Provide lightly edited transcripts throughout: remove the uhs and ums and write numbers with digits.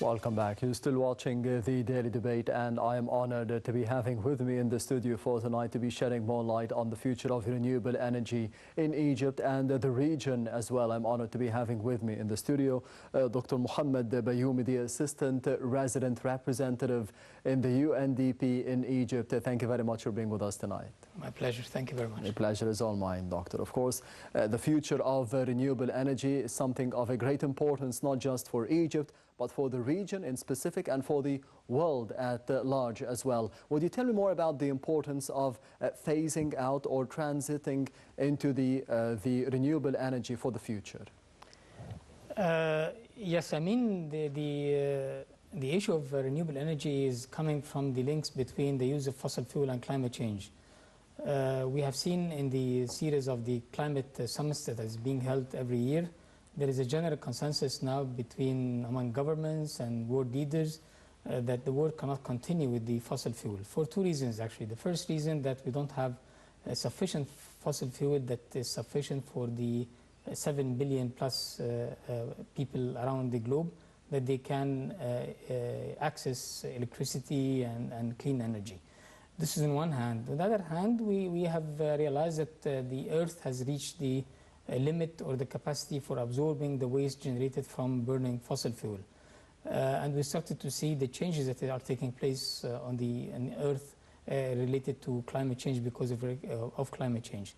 Welcome back. You're still watching the Daily Debate, and I am honored to be having with me in the studio for tonight to be shedding more light on the future of renewable energy in Egypt and the region as well. I'm honored to be having with me in the studio Dr. Mohamed Bayoumi, the Assistant Resident Representative in the UNDP in Egypt. Thank you very much for being with us tonight. My pleasure. Thank you very much. The pleasure is all mine, Doctor. Of course, the future of renewable energy is something of a great importance, not just for Egypt, but for the region in specific and for the world at large as well. Would you tell me more about the importance of phasing out or transiting into the renewable energy for the future? Yes, I mean the issue of renewable energy is coming from the links between the use of fossil fuel and climate change. We have seen in the series of the climate summits that is being held every year, there is a general consensus now among governments and world leaders that the world cannot continue with the fossil fuel for two reasons actually. The first reason, that we don't have sufficient fossil fuel that is sufficient for the 7 billion plus people around the globe, that they can access electricity and clean energy. This is on one hand. On the other hand, we have realized that the Earth has reached the limit or the capacity for absorbing the waste generated from burning fossil fuel. And we started to see the changes that are taking place on the Earth related to climate change because of climate change.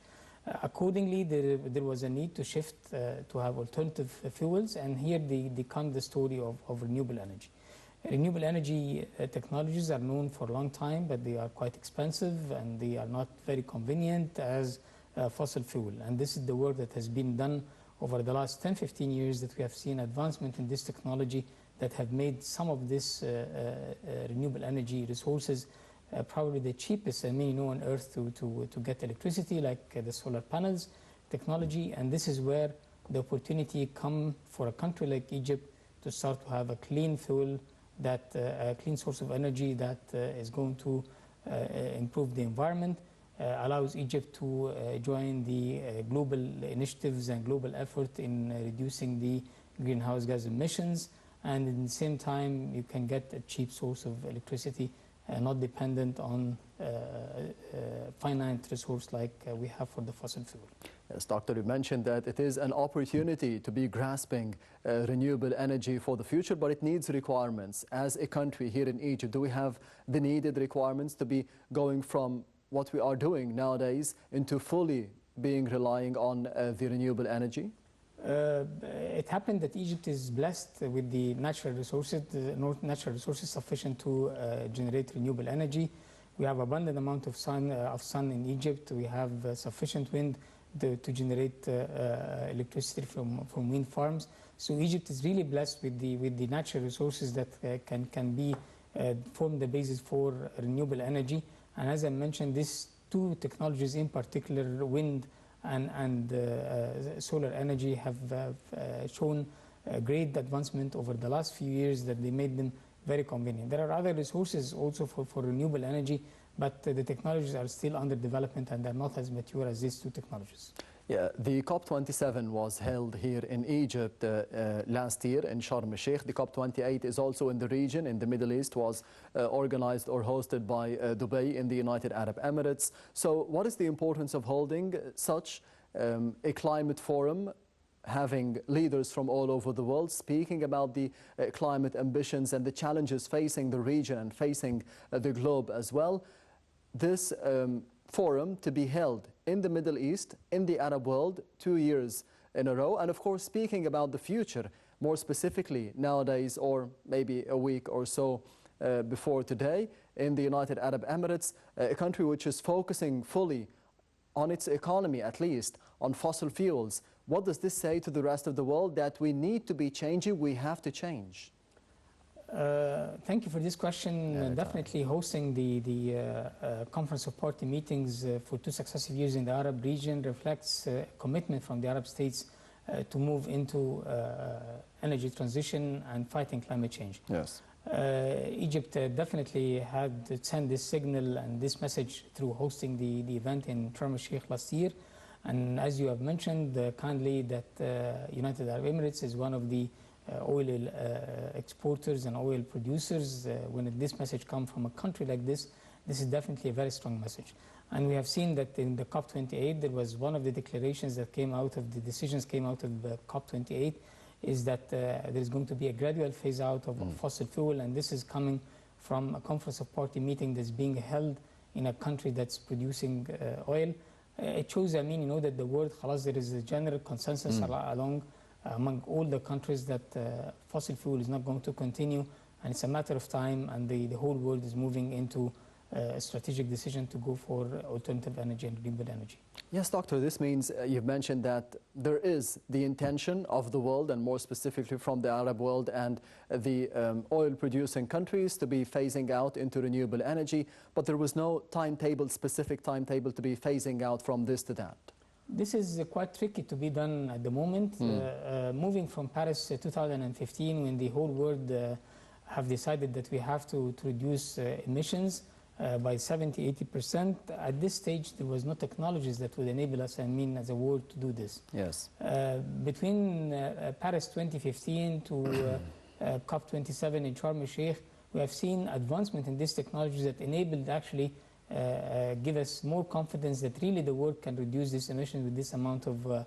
Accordingly, there was a need to shift to have alternative fuels, and here come the story of renewable energy. Renewable energy technologies are known for a long time, but they are quite expensive and they are not very convenient as fossil fuel. And this is the work that has been done over the last 10-15 years, that we have seen advancement in this technology that have made some of this renewable energy resources probably the cheapest on Earth to get electricity, like the solar panels technology. And this is where the opportunity come for a country like Egypt to start to have a clean fuel, a clean source of energy that is going to improve the environment, allows Egypt to join the global initiatives and global effort in reducing the greenhouse gas emissions, and at the same time you can get a cheap source of electricity, not dependent on finite resource like we have for the fossil fuel. Yes, Doctor, you mentioned that it is an opportunity to be grasping renewable energy for the future, but it needs requirements. As a country here in Egypt, do we have the needed requirements to be going from what we are doing nowadays into fully relying on the renewable energy? It happened that Egypt is blessed with the natural resources sufficient to generate renewable energy. We have abundant amount of sun in Egypt. We have sufficient wind to generate electricity from wind farms. So Egypt is really blessed with the natural resources that can form the basis for renewable energy. And as I mentioned, these two technologies in particular, wind and solar energy, have shown great advancement over the last few years, that they made them very convenient. There are other resources also for renewable energy, but the technologies are still under development and they're not as mature as these two technologies. Yeah, the COP27 was held here in Egypt last year in Sharm el-Sheikh. The COP28 is also in the region, in the Middle East, was organized or hosted by Dubai in the United Arab Emirates. So what is the importance of holding such a climate forum, having leaders from all over the world speaking about the climate ambitions and the challenges facing the region and facing the globe as well? This forum to be held in the Middle East, in the Arab world, 2 years in a row, and of course speaking about the future, more specifically nowadays, or maybe a week or so before today, in the United Arab Emirates, a country which is focusing fully on its economy, at least on fossil fuels. What does this say to the rest of the world, that we need to be changing, we have to change? Thank you for this question. Definitely hosting the Conference of Party meetings for 2 successive years in the Arab region reflects commitment from the Arab states to move into energy transition and fighting climate change. Yes. Egypt definitely had sent this signal and this message through hosting the event in Sharm el-Sheikh last year. And as you have mentioned kindly, that United Arab Emirates is one of the oil exporters and oil producers. When this message comes from a country like this is definitely a very strong message. And we have seen that in the COP28, there was one of the declarations that came out of the decisions came out of the COP28 is that there is going to be a gradual phase out of fossil fuel, and this is coming from a conference of party meeting that's being held in a country that's producing oil. It shows, I mean, you know, that the world, there is a general consensus among all the countries that fossil fuel is not going to continue, and it's a matter of time, and the whole world is moving into a strategic decision to go for alternative energy and renewable energy. Yes, Doctor, this means you've mentioned that there is the intention of the world, and more specifically from the Arab world and the oil-producing countries, to be phasing out into renewable energy, but there was no timetable, specific timetable to be phasing out from this to that. This is quite tricky to be done at the moment. Moving from Paris 2015, when the whole world have decided that we have to reduce emissions by 70–80%. At this stage, there was no technologies that would enable us, I mean, as a world, to do this. Yes. Between Paris 2015 to COP27 in Sharm el-Sheikh, we have seen advancement in these technologies that enabled actually give us more confidence that really the world can reduce these emissions with this amount of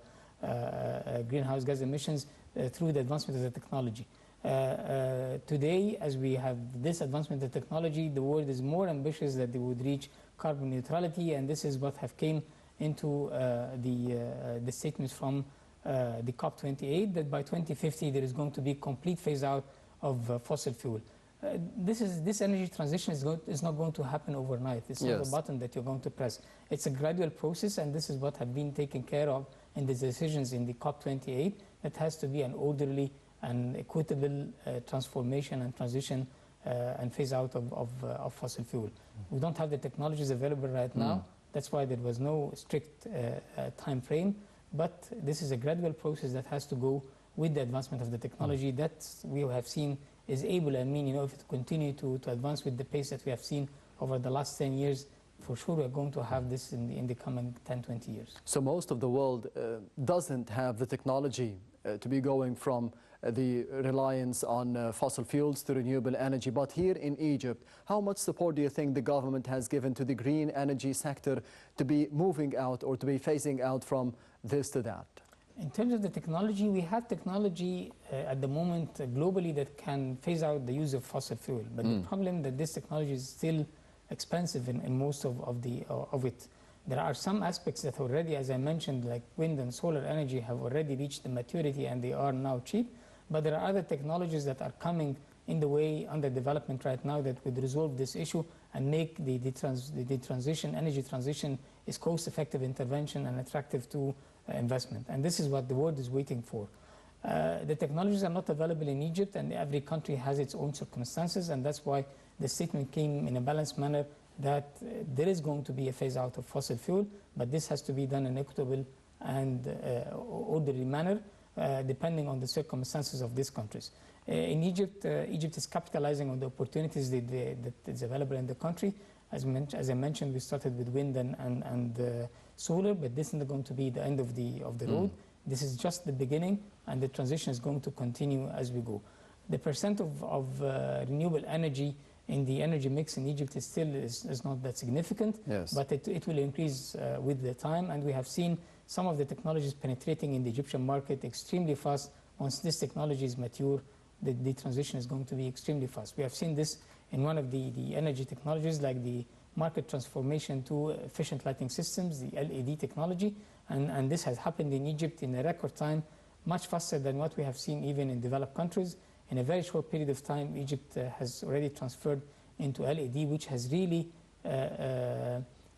greenhouse gas emissions through the advancement of the technology. Today, as we have this advancement of technology, the world is more ambitious that they would reach carbon neutrality, and this is what have came into the statements from the COP28, that by 2050 there is going to be complete phase out of fossil fuel. This energy transition is not going to happen overnight. It's not a button that you're going to press. It's a gradual process, and this is what have been taken care of in the decisions in the COP28. That has to be an orderly and equitable transformation and transition and phase out of fossil fuel. We don't have the technologies available right now. That's why there was no strict time frame, but this is a gradual process that has to go with the advancement of the technology that we have seen is able, I mean, you know, if it continue to advance with the pace that we have seen over the last 10 years, for sure we're going to have this in the coming 10–20 years. So most of the world doesn't have the technology to be going from the reliance on fossil fuels to renewable energy. But here in Egypt, how much support do you think the government has given to the green energy sector to be moving out or to be phasing out from this to that? In terms of the technology, we have technology at the moment globally that can phase out the use of fossil fuel. But the problem that this technology is still expensive in most of it. There are some aspects that already, as I mentioned, like wind and solar energy, have already reached the maturity and they are now cheap. But there are other technologies that are coming in the way under development right now that would resolve this issue and make the energy transition is cost-effective intervention and attractive to investment. And this is what the world is waiting for. The technologies are not available in Egypt, and every country has its own circumstances, and that's why the statement came in a balanced manner that there is going to be a phase out of fossil fuel, but this has to be done in an equitable and orderly manner, depending on the circumstances of these countries. In Egypt, Egypt is capitalizing on the opportunities that is available in the country. As I mentioned, we started with wind and solar, but this is not going to be the end of the road. This is just the beginning, and the transition is going to continue as we go. The percent of renewable energy in the energy mix in Egypt is not that significant, but it will increase with the time, and we have seen some of the technologies penetrating in the Egyptian market extremely fast. Once this technology is mature, the transition is going to be extremely fast. We have seen this in one of the energy technologies, like the market transformation to efficient lighting systems, the LED technology, and this has happened in Egypt in a record time, much faster than what we have seen even in developed countries. In a very short period of time, Egypt has already transferred into LED, which has really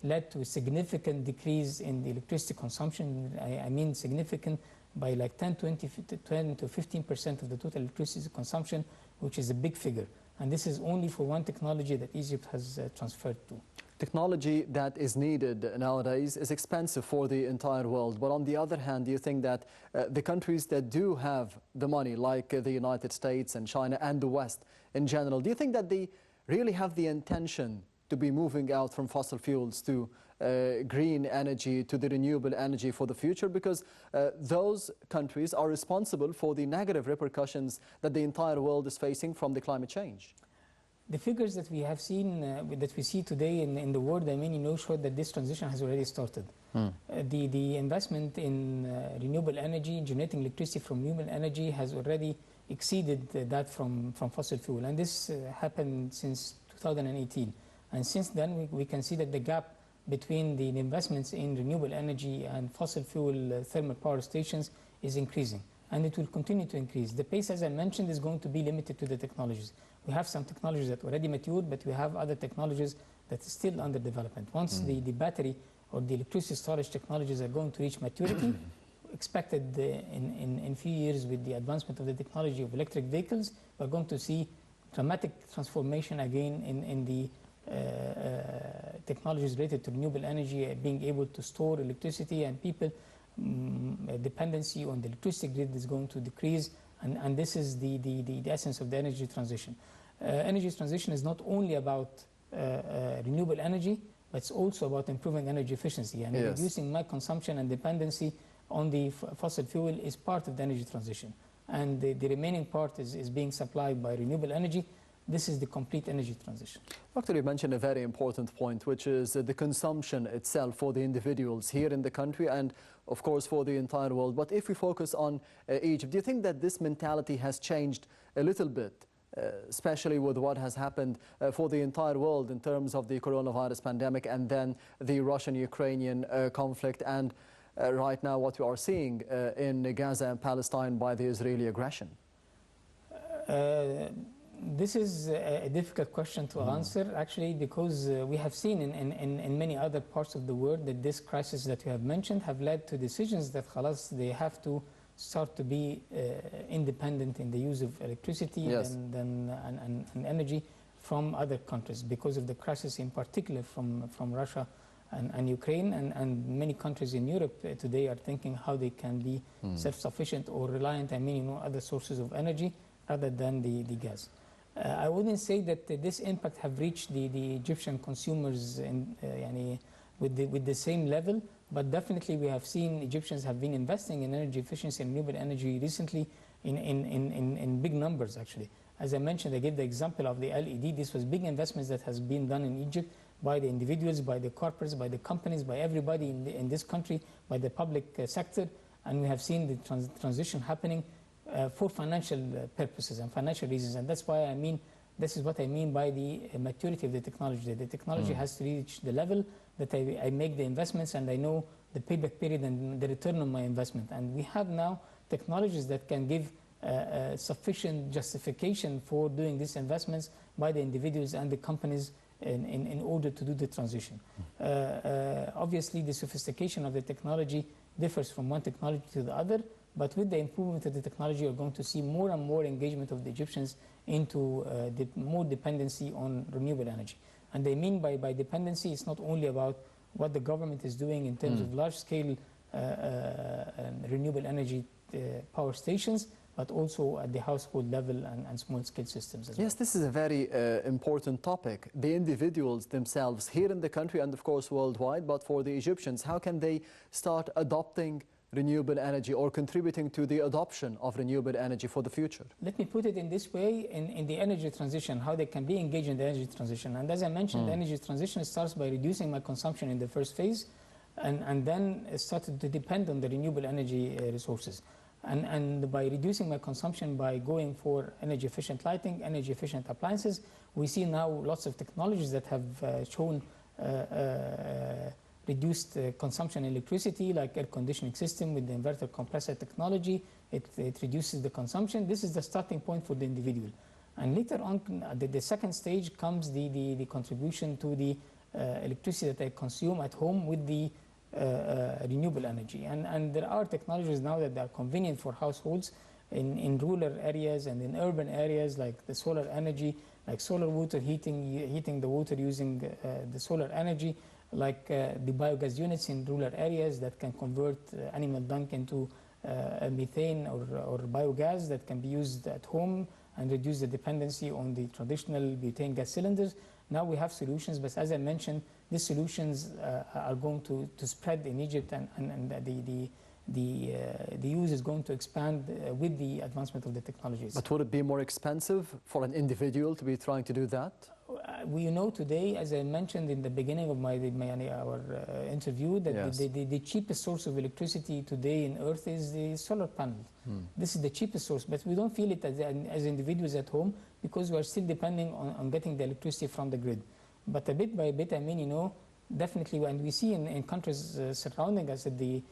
led to a significant decrease in the electricity consumption. I mean significant, by like 10 to 15% of the total electricity consumption, which is a big figure. And this is only for one technology that Egypt has transferred to. Technology that is needed nowadays is expensive for the entire world. But on the other hand, do you think that the countries that do have the money, like the United States and China and the West in general, do you think that they really have the intention to be moving out from fossil fuels to green energy to the renewable energy for the future, because those countries are responsible for the negative repercussions that the entire world is facing from the climate change. The figures that we have seen, that we see today in the world, show that this transition has already started. The investment in renewable energy, generating electricity from renewable energy, has already exceeded that from fossil fuel. And this happened since 2018. And since then, we can see that the gap between the investments in renewable energy and fossil fuel thermal power stations is increasing. And it will continue to increase. The pace, as I mentioned, is going to be limited to the technologies. We have some technologies that already matured, but we have other technologies that are still under development. Once the battery or the electricity storage technologies are going to reach maturity, expected in few years with the advancement of the technology of electric vehicles, we're going to see dramatic transformation again in the technologies related to renewable energy, being able to store electricity, and people dependency on the electricity grid is going to decrease, and this is the essence of the energy transition. Energy transition is not only about renewable energy, but it's also about improving energy efficiency, and reducing my consumption and dependency on the fossil fuel is part of the energy transition. And the remaining part is being supplied by renewable energy. This is the complete energy transition. Doctor, you mentioned a very important point, which is the consumption itself for the individuals here in the country and, of course, for the entire world. But if we focus on Egypt, do you think that this mentality has changed a little bit, especially with what has happened for the entire world in terms of the coronavirus pandemic and then the Russian-Ukrainian conflict and right now what we are seeing in Gaza and Palestine by the Israeli aggression? This is a difficult question to answer, actually, because we have seen in many other parts of the world that this crisis that you have mentioned have led to decisions that they have to start to be independent in the use of electricity and energy from other countries because of the crisis, in particular from Russia and Ukraine, and many countries in Europe today are thinking how they can be self-sufficient or reliant on other sources of energy rather than the gas. I wouldn't say that this impact have reached the Egyptian consumers with the same level, but definitely we have seen Egyptians have been investing in energy efficiency and renewable energy recently in big numbers, actually. As I mentioned, I gave the example of the LED. This was big investments that has been done in Egypt by the individuals, by the corporates, by the companies, by everybody in this country, by the public sector, and we have seen the transition happening for financial purposes and financial reasons. And that's why this is what I mean by the maturity of the technology. The technology has to reach the level that I make the investments and I know the payback period and the return on my investment. And we have now technologies that can give sufficient justification for doing these investments by the individuals and the companies in order to do the transition. Obviously, the sophistication of the technology differs from one technology to the other, but with the improvement of the technology, you're going to see more and more engagement of the Egyptians into more dependency on renewable energy. And I mean by dependency, it's not only about what the government is doing in terms of large-scale renewable energy power stations, but also at the household level and small-scale systems as well. Yes, this is a very important topic. The individuals themselves here in the country and, of course, worldwide, but for the Egyptians, how can they start adopting renewable energy or contributing to the adoption of renewable energy for the future? Let me put it in this way, in the energy transition, how they can be engaged in the energy transition. And as I mentioned, the energy transition starts by reducing my consumption in the first phase and then started to depend on the renewable energy resources. And by reducing my consumption by going for energy efficient lighting, energy efficient appliances, we see now lots of technologies that have shown reduced consumption in electricity, like air conditioning system with the inverter compressor technology. It reduces the consumption. This is the starting point for the individual. And later on, the second stage comes the contribution to the electricity that I consume at home with the renewable energy. And there are technologies now that are convenient for households in rural areas and in urban areas, like the solar energy, like solar water heating the water using the solar energy, like the biogas units in rural areas that can convert animal dung into methane or biogas that can be used at home and reduce the dependency on the traditional butane gas cylinders. Now we have solutions, but as I mentioned, these solutions are going to spread in Egypt, and the use is going to expand with the advancement of the technologies. But would it be more expensive for an individual to be trying to do that? We know today, as I mentioned in the beginning of our interview, that Yes. the cheapest source of electricity today in Earth is the solar panel. This is the cheapest source, but we don't feel it as individuals at home because we are still depending on getting the electricity from the grid. But a bit by bit, I mean, definitely, and we see in countries surrounding us that the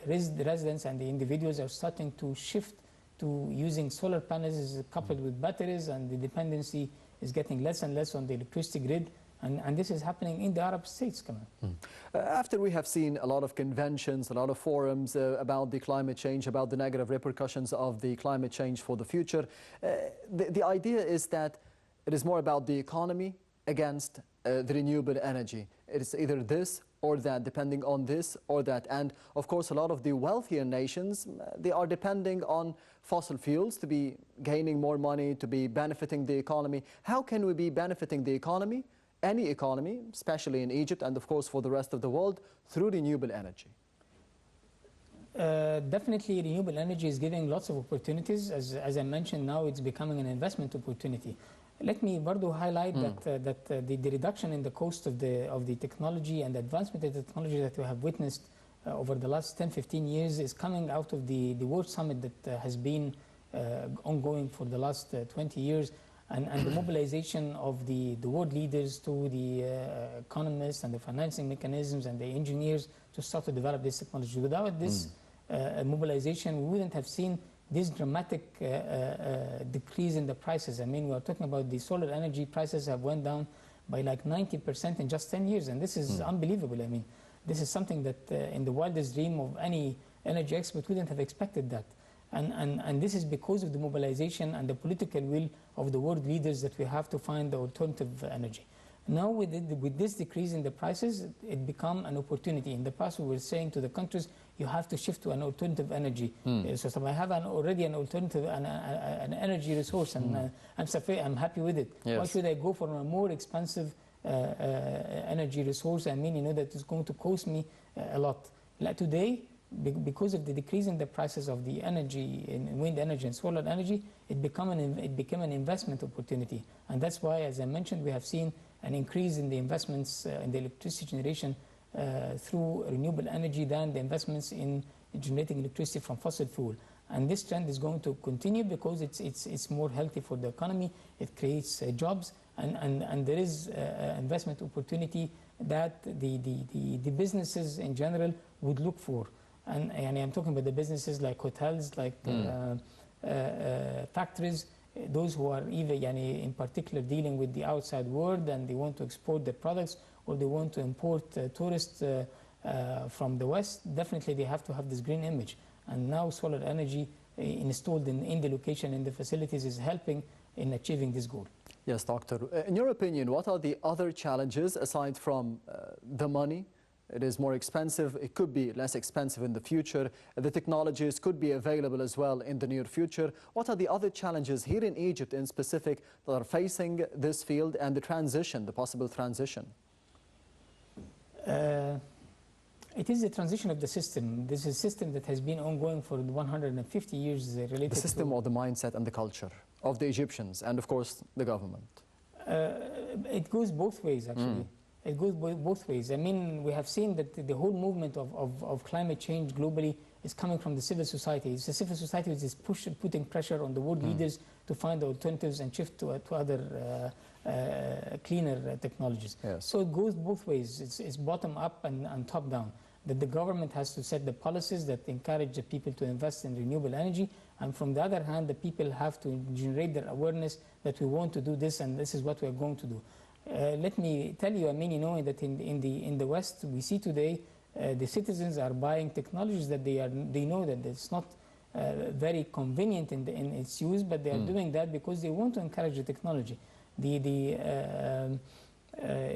residents and the individuals are starting to shift to using solar panels coupled with batteries, and the dependency is getting less and less on the electricity grid, and this is happening in the Arab states. After we have seen a lot of conventions, a lot of forums about the climate change, about the negative repercussions of the climate change for the future, the idea is that it is more about the economy against the renewable energy. It's either this or that, depending on this or that. And of course, a lot of the wealthier nations, they are depending on fossil fuels to be gaining more money, to be benefiting the economy. How can we be benefiting the economy, any economy, especially in Egypt and of course for the rest of the world, through renewable energy? Definitely renewable energy is giving lots of opportunities. As I mentioned, now it's becoming an investment opportunity. Let me, Bardo, highlight that the reduction in the cost of the technology and the advancement of the technology that we have witnessed over the last 10-15 years is coming out of the World Summit that has been ongoing for the last 20 years, and the mobilization of the world leaders to the economists and the financing mechanisms and the engineers to start to develop this technology. Without this mobilization, we wouldn't have seen this dramatic decrease in the prices. I mean, we are talking about the solar energy prices have went down by like 90% in just 10 years, and this is unbelievable. I mean, this is something that in the wildest dream of any energy expert wouldn't have expected that. And this is because of the mobilization and the political will of the world leaders that we have to find the alternative energy. Now with this decrease in the prices, it become an opportunity. In the past, we were saying to the countries, you have to shift to an alternative energy. So I have already an alternative, an energy resource, and I'm happy with it. Yes. Why should I go for a more expensive energy resource? I mean, that is going to cost me a lot. Like today, because of the decrease in the prices of the energy, in wind energy and solar energy, it became an investment opportunity. And that's why, as I mentioned, we have seen an increase in the investments in the electricity generation through renewable energy than the investments in generating electricity from fossil fuel. And this trend is going to continue because it's more healthy for the economy, it creates jobs, and there is investment opportunity that the businesses in general would look for. And I'm talking about the businesses like hotels, like factories, those who are even in particular dealing with the outside world and they want to export their products or they want to import tourists from the West, definitely they have to have this green image. And now solar energy installed in the location, in the facilities, is helping in achieving this goal. Yes, Doctor. In your opinion, what are the other challenges aside from the money? It is more expensive, it could be less expensive in the future. The technologies could be available as well in the near future. What are the other challenges here in Egypt in specific that are facing this field and the transition, the possible transition? It is the transition of the system. This is a system that has been ongoing for 150 years related to... The system or the mindset and the culture of the Egyptians and, of course, the government. It goes both ways, actually. It goes both ways. I mean, we have seen that the whole movement of climate change globally is coming from the civil society. It's the civil society which is putting pressure on the world leaders to find alternatives and shift to other cleaner technologies. Yes. So it goes both ways. It's bottom up and top down. That the government has to set the policies that encourage the people to invest in renewable energy, and from the other hand, the people have to generate their awareness that we want to do this and this is what we are going to do. Let me tell you, I mean, that in the West, we see today the citizens are buying technologies that they know that it's not very convenient in its use, but they are doing that because they want to encourage the technology. The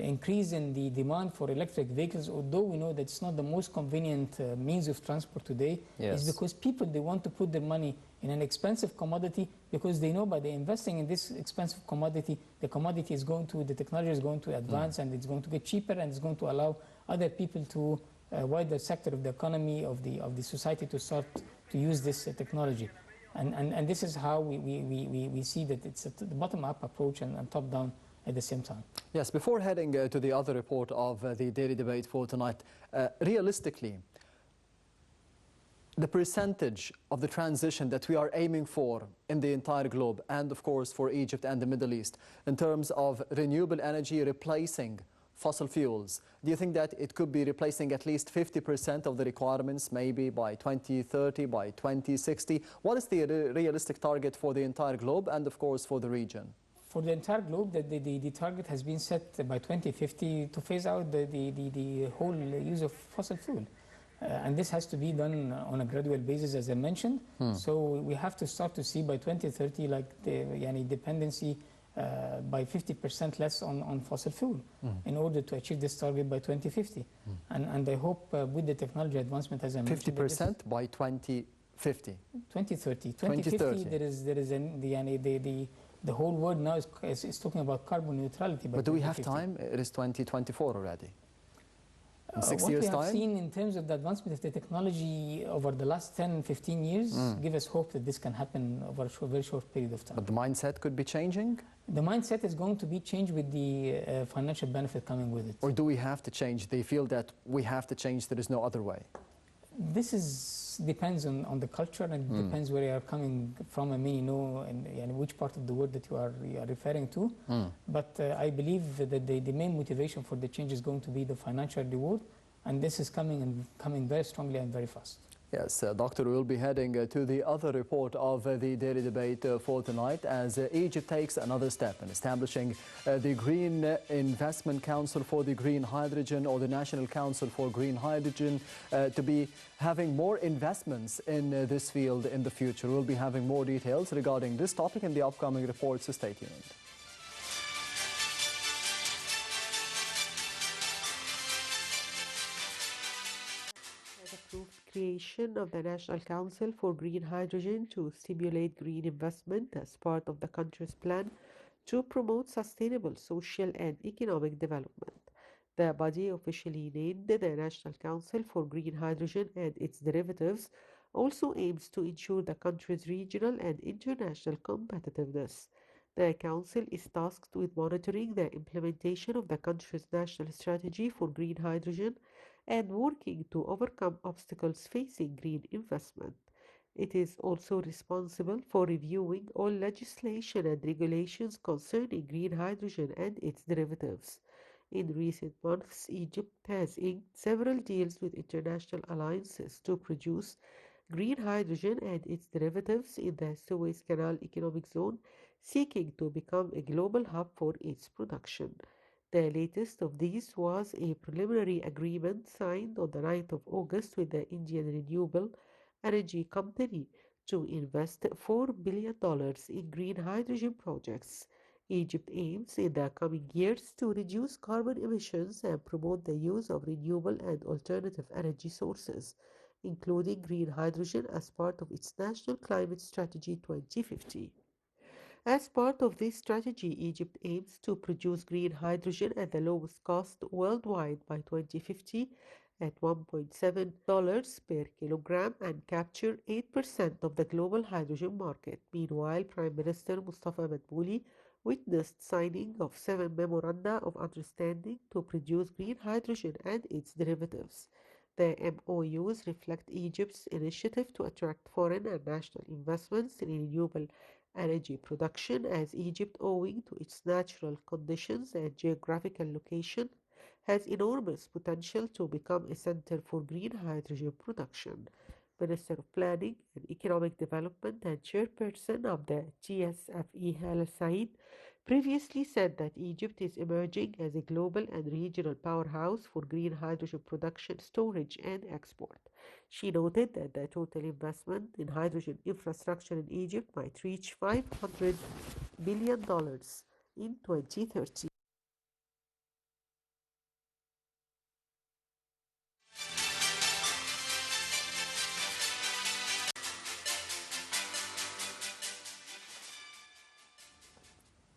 increase in the demand for electric vehicles, although we know that it's not the most convenient means of transport today, Yes. is because people, they want to put their money in an expensive commodity, because they know by the investing in this expensive commodity, the commodity is going to, the technology is going to advance and it's going to get cheaper, and it's going to allow other people to, wider sector of the economy, of the society, to start to use this technology. And this is how we see that it's a bottom-up approach and top-down at the same time. Yes, before heading to the other report of the daily debate for tonight, realistically, the percentage of the transition that we are aiming for in the entire globe, and of course for Egypt and the Middle East, in terms of renewable energy replacing fossil fuels, do you think that it could be replacing at least 50% of the requirements, maybe by 2030, by 2060? What is the realistic target for the entire globe and of course for the region? For the entire globe, the target has been set by 2050 to phase out the whole use of fossil fuel. And this has to be done on a gradual basis, as I mentioned. So we have to start to see by 2030, like the dependency by 50% less on fossil fuel in order to achieve this target by 2050. And I hope with the technology advancement, as I mentioned, 50% by 2050. 2030. 2050, there is the whole world now is talking about carbon neutrality. But do we have time? It is 2024 already. In 6 what years' we have time? seen in terms of the advancement of the technology over the last 10, 15 years give us hope that this can happen over a very short period of time. But the mindset could be changing? The mindset is going to be changed with the financial benefit coming with it. Or do we have to change? They feel that we have to change, there is no other way. This depends on the culture, and it depends where you are coming from. I mean, you know, and which part of the world that you are referring to. But I believe that the main motivation for the change is going to be the financial reward, and this is coming very strongly and very fast. Yes, Doctor, we'll be heading to the other report of the daily debate for tonight, as Egypt takes another step in establishing the Green Investment Council for the Green Hydrogen, or the National Council for Green Hydrogen, to be having more investments in this field in the future. We'll be having more details regarding this topic in the upcoming reports, so stay tuned. Creation of the National Council for Green Hydrogen to stimulate green investment as part of the country's plan to promote sustainable social and economic development. The body, officially named the National Council for Green Hydrogen and its derivatives, also aims to ensure the country's regional and international competitiveness. The Council is tasked with monitoring the implementation of the country's national strategy for green hydrogen and working to overcome obstacles facing green investment. It is also responsible for reviewing all legislation and regulations concerning green hydrogen and its derivatives. In recent months, Egypt has inked several deals with international alliances to produce green hydrogen and its derivatives in the Suez Canal Economic Zone, seeking to become a global hub for its production. The latest of these was a preliminary agreement signed on the 9th of August with the Indian renewable energy company to invest $4 billion in green hydrogen projects. Egypt aims in the coming years to reduce carbon emissions and promote the use of renewable and alternative energy sources, including green hydrogen, as part of its National Climate Strategy 2050. As part of this strategy, Egypt aims to produce green hydrogen at the lowest cost worldwide by 2050 at $1.7 per kilogram and capture 8% of the global hydrogen market. Meanwhile, Prime Minister Mustafa Madbouli witnessed signing of 7 memoranda of understanding to produce green hydrogen and its derivatives. The MOUs reflect Egypt's initiative to attract foreign and national investments in renewable energy production, as Egypt, owing to its natural conditions and geographical location, has enormous potential to become a center for green hydrogen production. Minister of Planning and Economic Development and Chairperson of the GSFE, Hala Said, previously said that Egypt is emerging as a global and regional powerhouse for green hydrogen production, storage, and export. She noted that the total investment in hydrogen infrastructure in Egypt might reach $500 billion in 2030.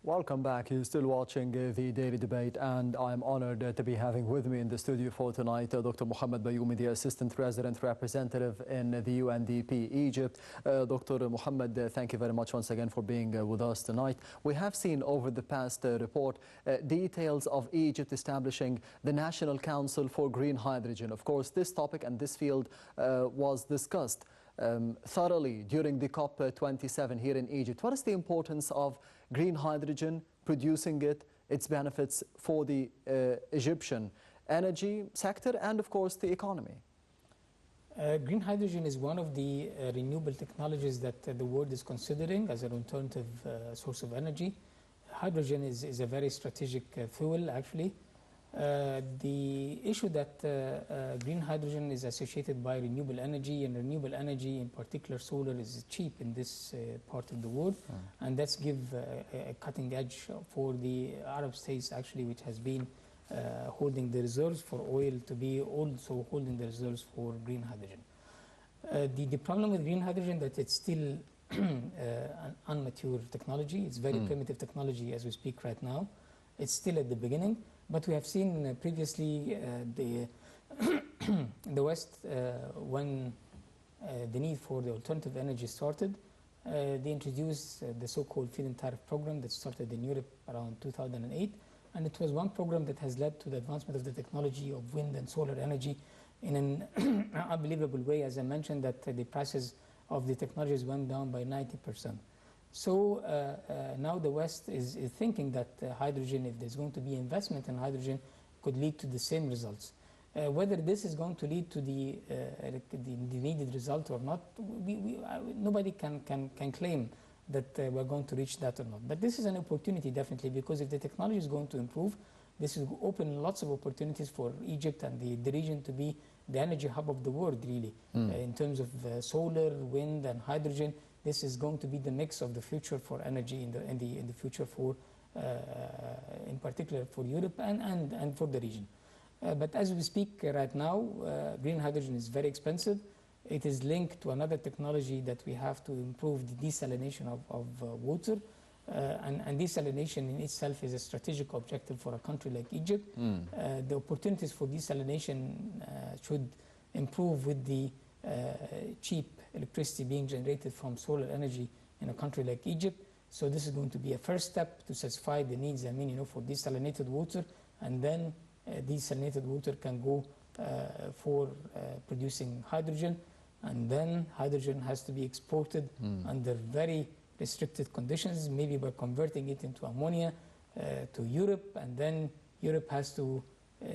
Welcome back. You're still watching the Daily Debate, and I'm honored to be having with me in the studio for tonight Dr. Mohamed Bayoumi, the Assistant Resident Representative in the UNDP Egypt. Dr. Mohamed, thank you very much once again for being with us tonight. We have seen over the past report details of Egypt establishing the National Council for Green Hydrogen. Of course, this topic and this field was discussed thoroughly during the COP27 here in Egypt. What is the importance of green hydrogen, producing it, its benefits for the Egyptian energy sector and, of course, the economy? Green hydrogen is one of the renewable technologies that the world is considering as an alternative source of energy. Hydrogen is a very strategic fuel, actually. The issue that green hydrogen is associated by renewable energy, and renewable energy, in particular solar, is cheap in this part of the world, and that's give a cutting edge for the Arab states, actually, which has been holding the reserves for oil, to be also holding the reserves for green hydrogen. The problem with green hydrogen that it's still an unmature technology. It's very primitive technology as we speak right now. It's still at the beginning. But we have seen previously the West, when the need for the alternative energy started, they introduced the so-called feed-in tariff program that started in Europe around 2008. And it was one program that has led to the advancement of the technology of wind and solar energy in an unbelievable way. As I mentioned, that the prices of the technologies went down by 90%. So now the West is thinking that hydrogen, if there's going to be investment in hydrogen, could lead to the same results. Whether this is going to lead to the needed result or not, nobody can claim that we're going to reach that or not. But this is an opportunity, definitely, because if the technology is going to improve, this will open lots of opportunities for Egypt and the region to be the energy hub of the world, really, in terms of solar, wind, and hydrogen. This is going to be the mix of the future for energy in the future for, in particular, for Europe and for the region. But as we speak right now, green hydrogen is very expensive. It is linked to another technology that we have to improve the desalination of water. And desalination in itself is a strategic objective for a country like Egypt. The opportunities for desalination should improve with the cheap electricity being generated from solar energy in a country like Egypt. So this is going to be a first step to satisfy the needs, for desalinated water, and then desalinated water can go for producing hydrogen, and then hydrogen has to be exported under very restricted conditions, maybe by converting it into ammonia to Europe, and then Europe has to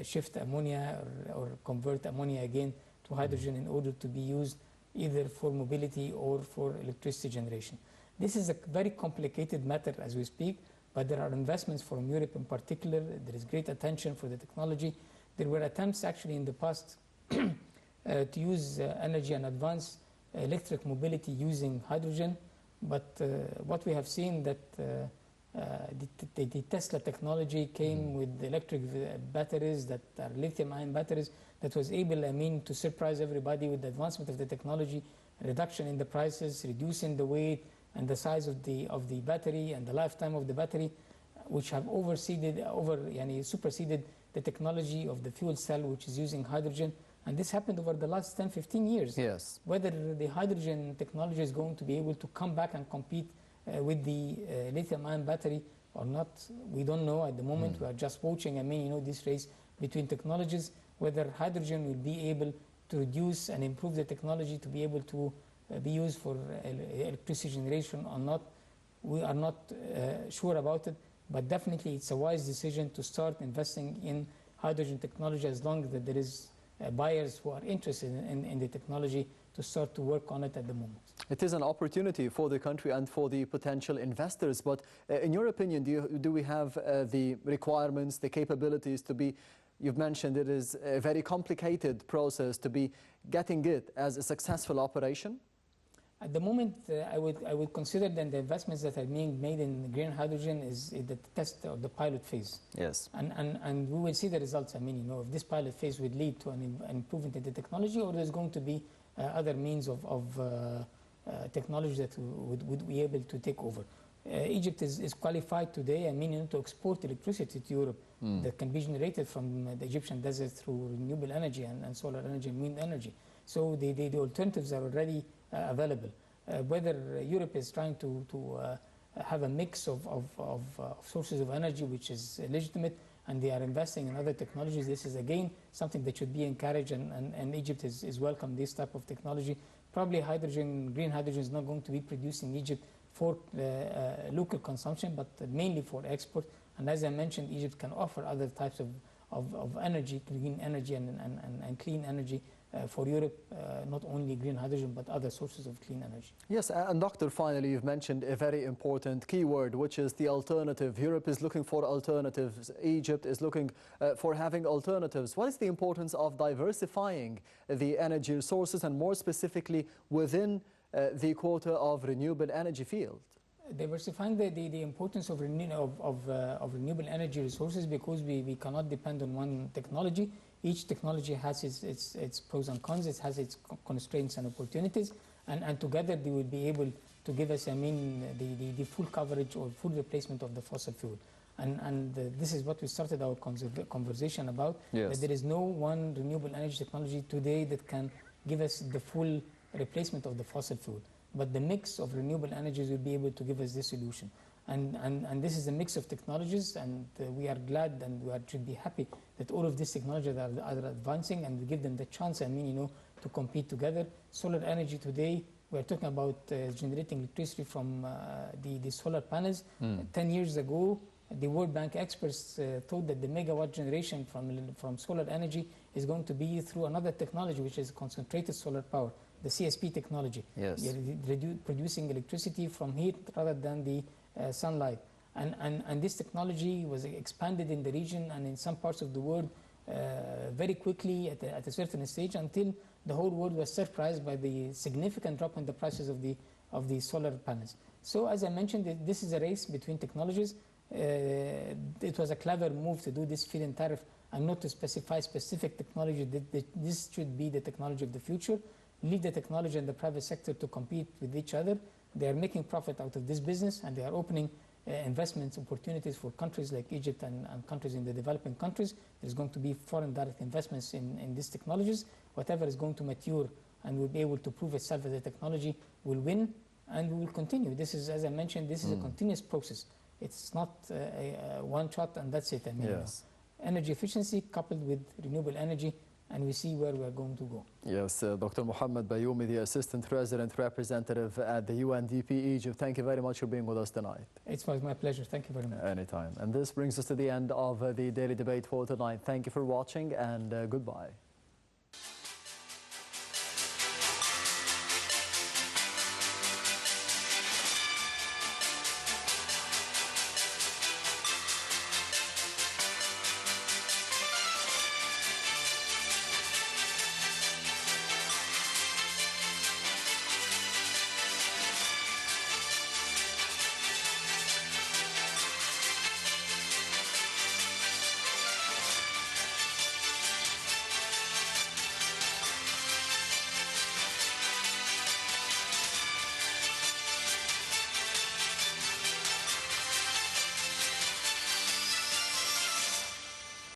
shift ammonia or convert ammonia again to hydrogen in order to be used either for mobility or for electricity generation. This is a very complicated matter as we speak, but there are investments from Europe in particular. There is great attention for the technology. There were attempts actually in the past to use energy and advance electric mobility using hydrogen, but what we have seen that the Tesla technology came with electric batteries that are lithium-ion batteries that was able, to surprise everybody with the advancement of the technology, reduction in the prices, reducing the weight and the size of the battery and the lifetime of the battery, which have superseded the technology of the fuel cell, which is using hydrogen. And this happened over the last 10, 15 years. Yes. Whether the hydrogen technology is going to be able to come back and compete with the lithium-ion battery or not, we don't know at the moment. We are just watching, this race between technologies, whether hydrogen will be able to reduce and improve the technology to be able to be used for electricity generation or not. We are not sure about it, but definitely it's a wise decision to start investing in hydrogen technology as long as there is buyers who are interested in the technology to start to work on it at the moment. It is an opportunity for the country and for the potential investors, but in your opinion, do we have the requirements, the capabilities to be, you've mentioned it is a very complicated process to be getting it as a successful operation? At the moment, I would consider that the investments that are being made in green hydrogen is the test or the pilot phase. Yes. And we will see the results. If this pilot phase would lead to an improvement in the technology, or there's going to be other means of technology that would be able to take over. Egypt is qualified today, to export electricity to Europe that can be generated from the Egyptian desert through renewable energy and solar energy and wind energy. So the alternatives are already available. Whether Europe is trying to have a mix of sources of energy which is legitimate, and they are investing in other technologies, this is again something that should be encouraged, and Egypt is welcome this type of technology. Probably green hydrogen is not going to be produced in Egypt for local consumption, but mainly for export. And as I mentioned, Egypt can offer other types of energy, green energy and clean energy for Europe, not only green hydrogen, but other sources of clean energy. Yes, and Doctor, finally, you've mentioned a very important keyword, which is the alternative. Europe is looking for alternatives. Egypt is looking for having alternatives. What is the importance of diversifying the energy resources, and more specifically within the quota of renewable energy field? Diversifying the importance of renewable energy resources, because we cannot depend on one technology. Each technology has its pros and cons, it has its constraints and opportunities, and together they will be able to give us, the full coverage or full replacement of the fossil fuel. And this is what we started our conversation about, yes. that there is no one renewable energy technology today that can give us the full replacement of the fossil fuel. But the mix of renewable energies will be able to give us this solution. And this is a mix of technologies, and we are glad and should be happy that all of these technologies are advancing, and we give them the chance, to compete together. Solar energy today, we're talking about generating electricity from the solar panels. 10 years ago, the World Bank experts thought that the megawatt generation from solar energy is going to be through another technology, which is concentrated solar power, the CSP technology. Yes. Producing electricity from heat rather than the sunlight. And this technology was expanded in the region and in some parts of the world very quickly at a certain stage, until the whole world was surprised by the significant drop in the prices of the solar panels. So as I mentioned, this is a race between technologies. It was a clever move to do this feed-in tariff and not to specify specific technology. This should be the technology of the future. Leave the technology and the private sector to compete with each other. They are making profit out of this business, and they are opening investment opportunities for countries like Egypt and countries in the developing countries. There's going to be foreign direct investments in these technologies. Whatever is going to mature and will be able to prove itself as a technology will win, and we will continue. This is, as I mentioned, this is a continuous process. It's not a one shot and that's it. Yes. Energy efficiency coupled with renewable energy, and we see where we are going to go. Yes, Dr. Mohamed Bayoumi, the Assistant Resident Representative at the UNDP Egypt. Thank you very much for being with us tonight. It was my pleasure. Thank you very much. Anytime. And this brings us to the end of the Daily Debate for tonight. Thank you for watching, and goodbye.